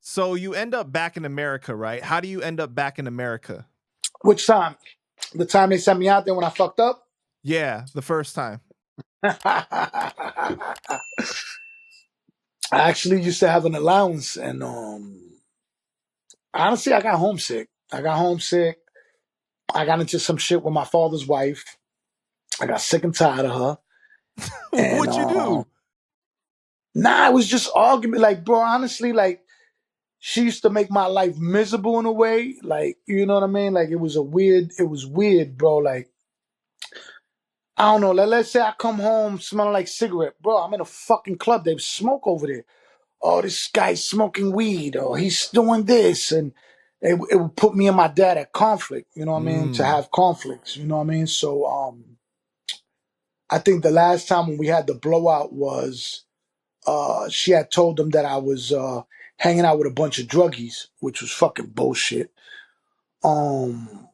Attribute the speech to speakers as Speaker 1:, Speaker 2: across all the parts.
Speaker 1: So you end up back in America, right? How do you end up back in America?
Speaker 2: Which time? The time they sent me out there when I fucked up?
Speaker 1: Yeah, the first time.
Speaker 2: I actually used to have an allowance, and honestly, I got homesick. I got homesick. I got into some shit with my father's wife. I got sick and tired of her, and
Speaker 1: What'd you do?
Speaker 2: nah, it was just argument. Like, bro, honestly, like she used to make my life miserable in a way. Like, you know what I mean? Like, it was weird, bro. Like, I don't know. Let's say I come home smelling like cigarette, bro. I'm in a fucking club. They smoke over there. Oh, this guy's smoking weed, or he's doing this, and it would put me and my dad at conflict. You know what I mean? To
Speaker 1: Mm.
Speaker 2: have conflicts. You know what I mean? So, I think the last time when we had the blowout was she had told them that I was hanging out with a bunch of druggies, which was fucking bullshit. Um,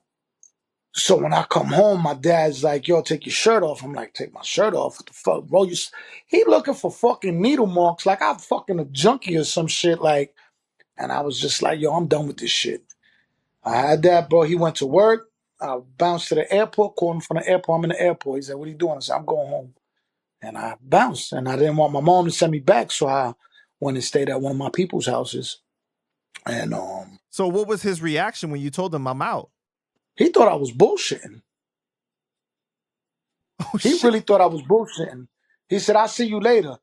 Speaker 2: so when I come home, my dad's like, "Yo, take your shirt off." I'm like, "Take my shirt off? What the fuck, bro? He looking for fucking needle marks, like I'm fucking a junkie or some shit." Like, and I was just like, "Yo, I'm done with this shit." I had that, bro. He went to work. I bounced to the airport, called him from the airport. I'm in the airport. He said, "What are you doing?" I said, "I'm going home." And I bounced, and I didn't want my mom to send me back, so I went and stayed at one of my people's houses. And
Speaker 1: So what was his reaction when you told him I'm out?
Speaker 2: he thought I was bullshitting.
Speaker 1: Oh
Speaker 2: He
Speaker 1: shit.
Speaker 2: really thought I was bullshitting. He said, "I'll see you later."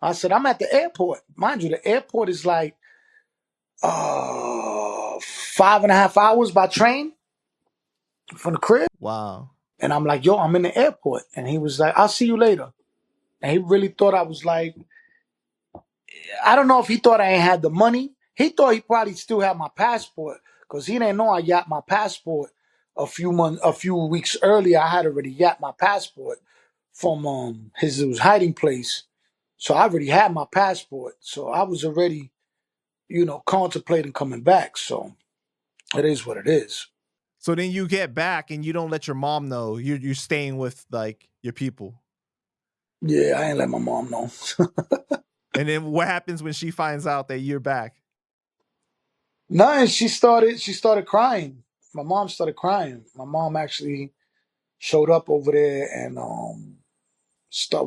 Speaker 2: I said, "I'm at the airport." Mind you, the airport is like 5.5 hours by train from the crib.
Speaker 1: Wow.
Speaker 2: And I'm like, "Yo, I'm in the airport." And he was like, "I'll see you later." And he really thought I was like, I don't know if he thought I ain't had the money. He thought he probably still had my passport because he didn't know I yapped my passport a few weeks earlier. I had already yapped my passport from his hiding place. So I already had my passport. So I was already, contemplating coming back. So it is what it is.
Speaker 1: So then you get back and you don't let your mom know you're staying with like your people.
Speaker 2: Yeah, I ain't let my mom know.
Speaker 1: And then what happens when she finds out that you're back?
Speaker 2: No, and she started crying. My mom started crying. My mom actually showed up over there and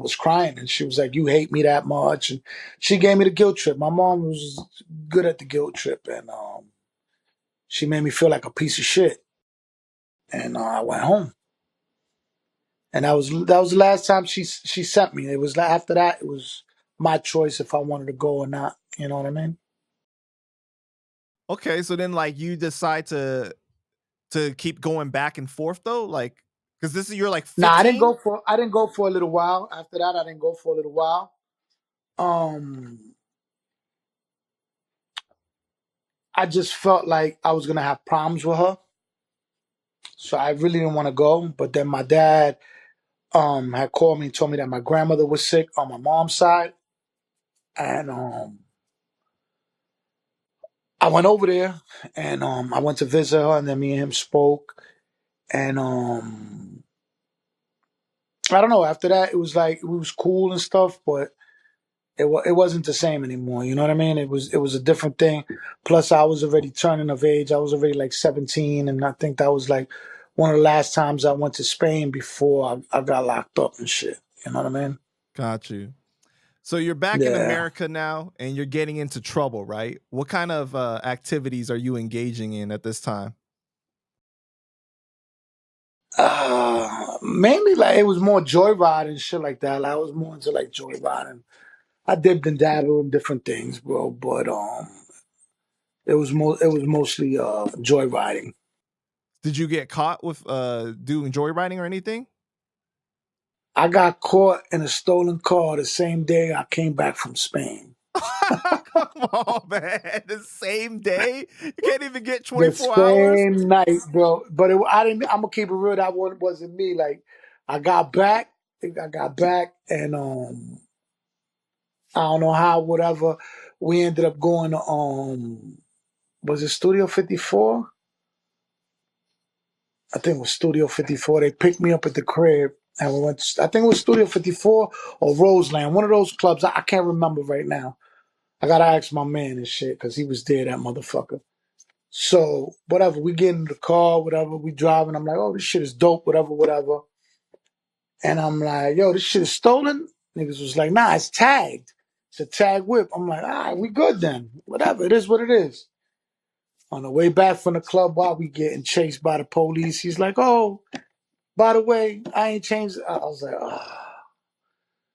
Speaker 2: was crying, and she was like, "You hate me that much?" And she gave me the guilt trip. My mom was good at the guilt trip, and she made me feel like a piece of shit. And I went home, and that was the last time she sent me. It was after that. It was my choice if I wanted to go or not. You know what I mean?
Speaker 1: Okay, so then like you decide to keep going back and forth though, like because this is you're like
Speaker 2: Nah,
Speaker 1: 15.
Speaker 2: I didn't go for a little while. After that, I didn't go for a little while. Um, I just felt like I was gonna have problems with her, so I really didn't want to go. But then my dad had called me and told me that my grandmother was sick on my mom's side, and I went over there, and I went to visit her, and then me and him spoke, and I don't know. After that, it was like it was cool and stuff, but it wasn't the same anymore. You know what I mean? It was a different thing. Plus, I was already turning of age. I was already like 17, and I think that was like one of the last times I went to Spain before I got locked up and shit. You know what I mean?
Speaker 1: Got you. So you're back in
Speaker 2: Yeah.
Speaker 1: America now and you're getting into trouble, right? What kind of activities are you engaging in at this time?
Speaker 2: Mainly like it was more joyride and shit like that. Like, I was more into like joyriding. I dipped and dabbled in different things, bro. But it was mostly joyriding.
Speaker 1: Did you get caught with doing joyriding or anything?
Speaker 2: I got caught in a stolen car the same day I came back from Spain.
Speaker 1: Come on, man. The same day? You can't even get
Speaker 2: The
Speaker 1: 24 hours?
Speaker 2: same night, bro. But I didn't. I'm gonna keep it real. That one wasn't me. Like I got back. I got back, and I don't know how. Whatever. We ended up going to was it Studio 54? I think it was Studio 54. They picked me up at the crib, and we went. I think it was Studio 54 or Roseland, one of those clubs. I can't remember right now. I gotta ask my man and shit because he was there, that motherfucker. So whatever, we get in the car, whatever, we driving. I'm like, oh, this shit is dope, whatever, whatever. And I'm like, yo, this shit is stolen. Niggas was like, nah, it's tagged. It's a tag whip. I'm like, all right, we good then. Whatever, it is what it is. On the way back from the club, while we getting chased by the police, he's like, oh, by the way, I ain't changed. I was like, ah.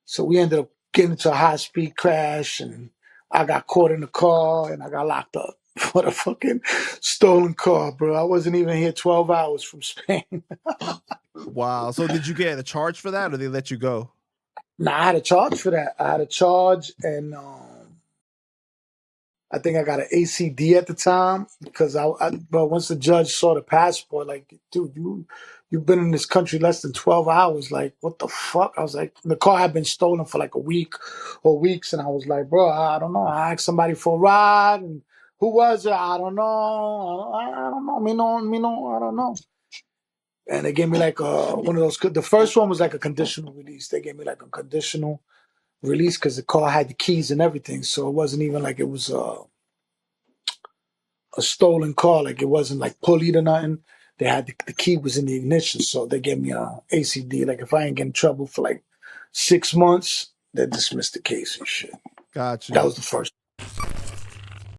Speaker 2: So we ended up getting into a high speed crash, and I got caught in the car, and I got locked up for the fucking stolen car, bro. I wasn't even here 12 hours from Spain.
Speaker 1: Wow. So did you get a charge for that, or they let you go?
Speaker 2: Nah, I had a charge for that. I had a charge, and I think I got an ACD at the time because but once the judge saw the passport, like, dude, you've been in this country less than 12 hours. Like, what the fuck? I was like, the car had been stolen for like a week or weeks, and I was like, bro, I don't know. I asked somebody for a ride, and who was it? I don't know. I don't know. Me no, I don't know. And they gave me like one of those. The first one was like a conditional release. They gave me like a conditional release because the car had the keys and everything, so it wasn't even like it was a stolen car. Like it wasn't like pulleyed or nothing. They had the key was in the ignition, so they gave me a ACD. Like if I ain't get in trouble for like 6 months, they dismissed the case and shit.
Speaker 1: Got
Speaker 2: That
Speaker 1: you.
Speaker 2: was the first.